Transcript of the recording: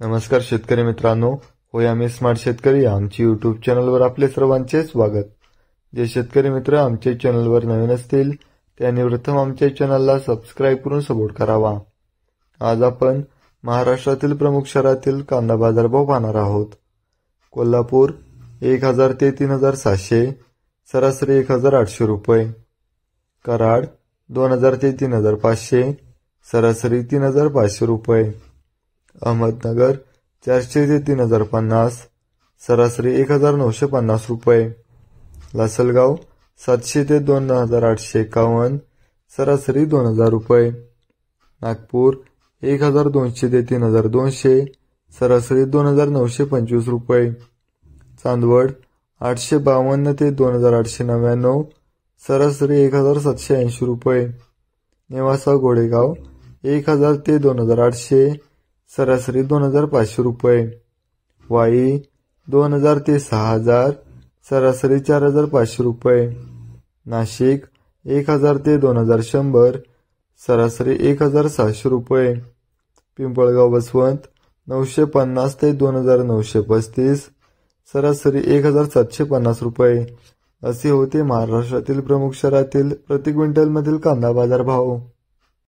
नमस्कार शेतकरी मित्रांनो, होय आम्ही स्मार्ट शेतकरी आमची यूट्यूब चॅनलवर आपले सर्वांचे स्वागत। जे शेतकरी मित्र आमच्या चॅनलवर नवीन असतील त्यांनी प्रथम आमच्या चॅनलला सबस्क्राइब करून सपोर्ट करावा। आज आपण महाराष्ट्रातील प्रमुख शहरातील कांदा बाजारभाव पाहणार आहोत। कोल्हापूर 1000 ते 3700, सरासरी 1800 रुपये। कराड 2000 ते 3500, सरासरी 3500 रुपये। अहमदनगर 400 ते 3050, सरासरी 1950 रुपये। लासलगाव 700 ते 2851, सरासरी 2000 रुपये। नागपूर 1200 ते 3200, सरासरी 2925 रुपये। चांदवड 852 ते 2899, सरासरी 1780 रुपये। नेवासा गोडेगाव 1000 ते 2800, सरासरी 2500 रुपये। वाई 2000 ते 6000, सरासरी 4500 रुपये। नाशिक 1000 ते 2100, सरासरी 1700 रुपये। पिंपळगाव बसवंत 950 ते 2935, सरासरी 1750 रुपये। असे होते महाराष्ट्रातील प्रमुख शहरातील प्रति क्विंटल मधील कांदा बाजार भाव।